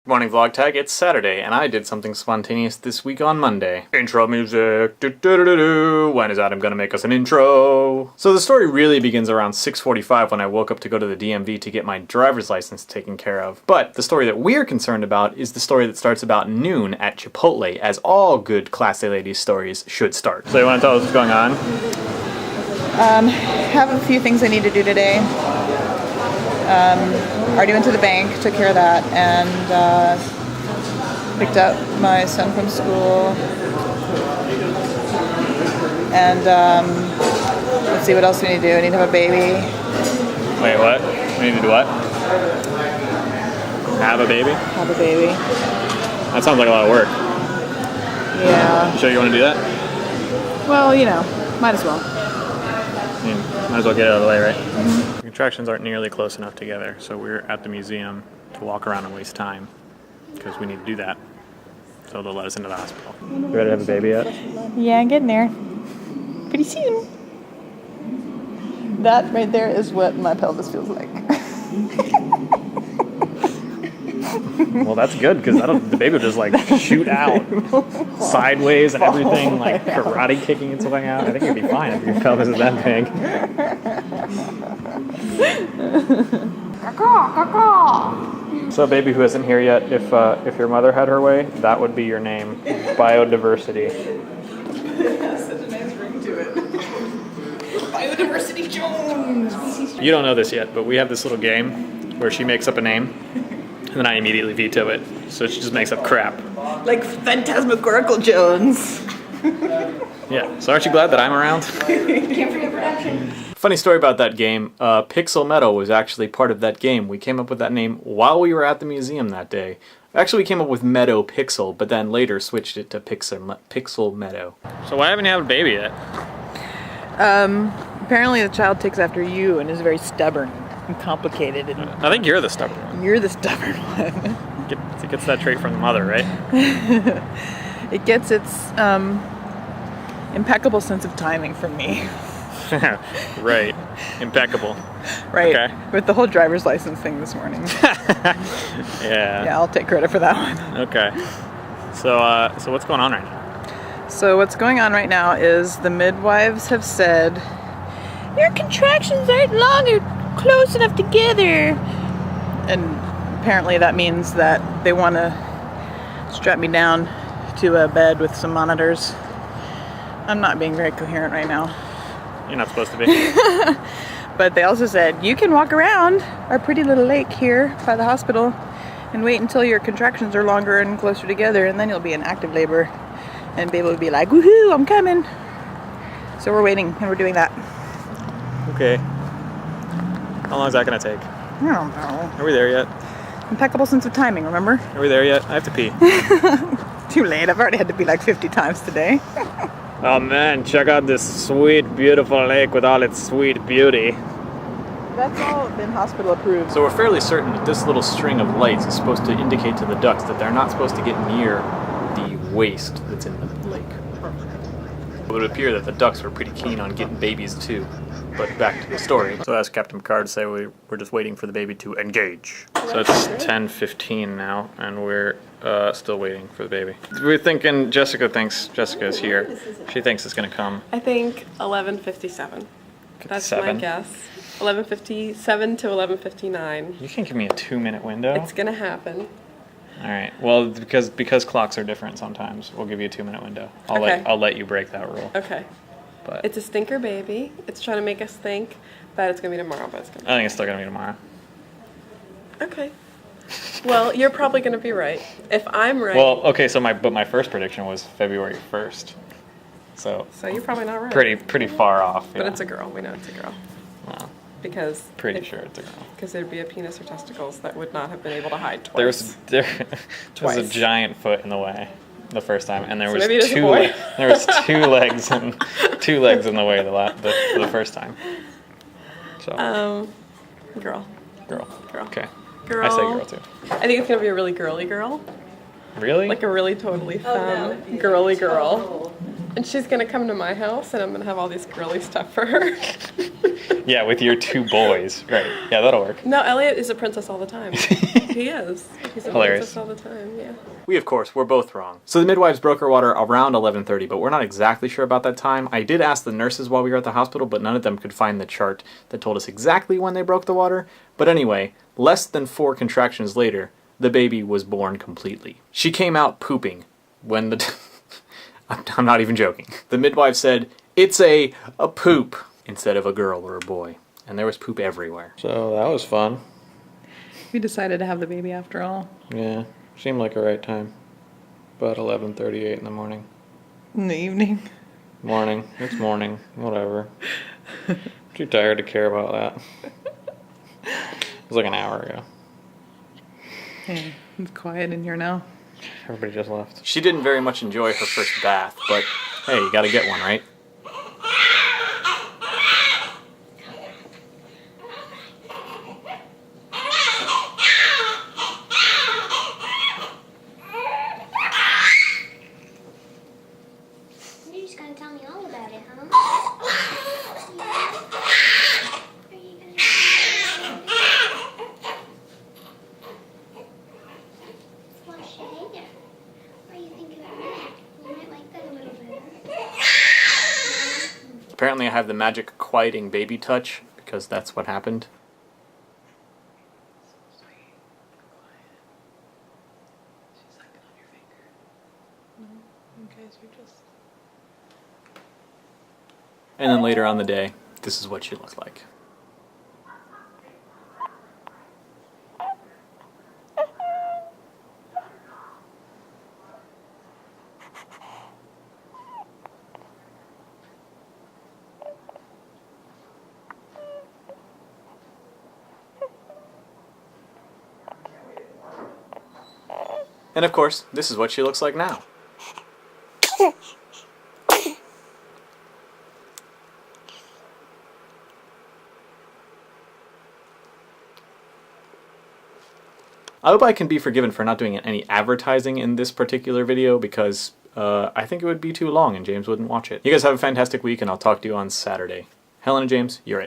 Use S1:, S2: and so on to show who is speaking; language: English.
S1: Good morning, Vlog Tag. It's Saturday, and I did something spontaneous this week on Monday. Intro music. When is Adam gonna make us an intro? So the story really begins around 6:45 when I woke up to go to the DMV to get my driver's license taken care of. But the story that we're concerned about is the story that starts about noon at Chipotle, as all good Class A ladies stories should start. So you want to tell us what's going on?
S2: Have a few things I need to do today. Already went to the bank, took care of that, and picked up my son from school. And let's see, what else we need to do? I need to have a baby.
S1: Wait, what? We need to do what? Have a baby?
S2: Have a baby.
S1: That sounds like a lot of work.
S2: Yeah.
S1: You sure you want to do that?
S2: Well, you know, might as well.
S1: I mean, might as well get it out of the way, right? Mm-hmm. The contractions aren't nearly close enough together, so we're at the museum to walk around and waste time, because we need to do that, so they'll let us into the hospital. You ready to have a baby yet?
S2: Yeah, I'm getting there. Pretty soon. That right there is what my pelvis feels like.
S1: Well, that's good, because the baby will just like shoot out sideways and everything, like karate kicking its way out. I think it'd be fine if your pelvis is that big. So, baby who isn't here yet, if your mother had her way, that would be your name. Biodiversity.
S2: Such a nice ring to it. Biodiversity Jones.
S1: You don't know this yet, but we have this little game where she makes up a name, and then I immediately veto it. So she just makes up crap.
S2: Like Phantasmagorical Jones.
S1: Yeah. So aren't you glad that I'm around?
S2: Can't forget production.
S1: Funny story about that game. Pixel Meadow was actually part of that game. We came up with that name while we were at the museum that day. Actually, we came up with Meadow Pixel, but then later switched it to Pixel Meadow. So why haven't you had a baby yet?
S2: Apparently the child takes after you and is very stubborn and complicated, and
S1: I think you're the stubborn one.
S2: you're the stubborn one.
S1: It gets that trait from the mother, right?
S2: It gets its impeccable sense of timing from me.
S1: Right. Impeccable.
S2: Right.
S1: Okay.
S2: With the whole driver's license thing this morning.
S1: Yeah.
S2: Yeah, I'll take credit for that one.
S1: Okay. So what's going on right now?
S2: So what's going on right now is the midwives have said, your contractions aren't long or close enough together. And apparently that means that they want to strap me down to a bed with some monitors. I'm not being very coherent right now.
S1: You're not supposed to be.
S2: But they also said, you can walk around our pretty little lake here by the hospital and wait until your contractions are longer and closer together, and then you'll be in active labor. And baby will be like, woohoo, I'm coming. So we're waiting, and we're doing that.
S1: Okay. How long is that going to take?
S2: I don't know.
S1: Are we there yet?
S2: Impeccable sense of timing, remember?
S1: Are we there yet? I have to pee.
S2: Too late. I've already had to be like 50 times today.
S1: Oh man, check out this sweet, beautiful lake with all its sweet beauty.
S2: That's all been hospital approved. So
S1: So we're fairly certain that this little string of lights is supposed to indicate to the ducks that they're not supposed to get near the waste that's in the lake. It would appear that the ducks were pretty keen on getting babies too. But back to the story. So as Captain Picard say, we're just waiting for the baby to engage. So it's 10:15 now, and we're still waiting for the baby. We're thinking Jessica thinks Jessica is here. She thinks it's gonna come.
S3: I think 11:57. That's my
S1: 57?
S3: guess. 11:57 to 11:59.
S1: You can't give me a 2-minute window.
S3: It's gonna happen.
S1: All right. Well, because clocks are different sometimes, we'll give you a 2-minute window.
S3: Okay.
S1: I'll let you break that rule.
S3: Okay.
S1: But
S3: It's a stinker baby. It's trying to make us think that it's gonna be tomorrow, but it's gonna
S1: I think it's still gonna be tomorrow.
S3: be. Okay. Well, you're probably gonna be right. If I'm right.
S1: Well, okay. So my first prediction was February 1st. So
S3: you're probably not right.
S1: pretty far off.
S3: But
S1: yeah.
S3: it's a girl. We know it's a girl.
S1: Well,
S3: Because.
S1: pretty sure it's a girl.
S3: Because there'd be a penis or testicles that would not have been able to hide twice.
S1: There was a
S3: Twice.
S1: giant foot in the way the first time, and there
S3: So
S1: was
S3: maybe it is a
S1: two
S3: boy.
S1: there was two legs and 2 legs in the way the first time. So
S3: Girl.
S1: girl.
S3: Girl.
S1: Okay.
S3: Girl.
S1: I say girl too.
S3: I think it's gonna be a really girly girl.
S1: Really?
S3: Like a really totally femme, girly girl. And she's gonna come to my house and I'm gonna have all these girly stuff for her.
S1: Yeah, with your 2 boys. Right. Yeah, that'll work.
S3: No, Elliot is a princess all the time. He is. He's
S1: Hilarious.
S3: us all the time, yeah.
S1: We, of course, were both wrong. So the midwives broke her water around 11:30, but we're not exactly sure about that time. I did ask the nurses while we were at the hospital, but none of them could find the chart that told us exactly when they broke the water. But anyway, less than 4 contractions later, the baby was born completely. She came out pooping when the... I'm not even joking. The midwife said, "It's a poop," instead of a girl or a boy. And there was poop everywhere. So that was fun.
S2: We decided to have the baby after all.
S1: Yeah, seemed like a right time. About 11:38 in the morning.
S2: In the evening.
S1: Morning. It's morning. Whatever. Too tired to care about that. It was like an hour ago.
S2: Yeah, it's quiet in here now.
S1: Everybody just left. She didn't very much enjoy her first bath, but hey, you gotta get one, right?
S4: You're just gonna tell me all about it, huh? Are you gonna tell me about it? Wash your hair. What do you think about that? You might like that a little better.
S1: Apparently I have the magic quieting baby touch, because that's what happened.
S2: She's sucking on your finger. No, you guys are just...
S1: And then later on the day, this is what she looked like. And of course, this is what she looks like now. I hope I can be forgiven for not doing any advertising in this particular video because I think it would be too long and James wouldn't watch it. You guys have a fantastic week and I'll talk to you on Saturday. Helen and James, you're it.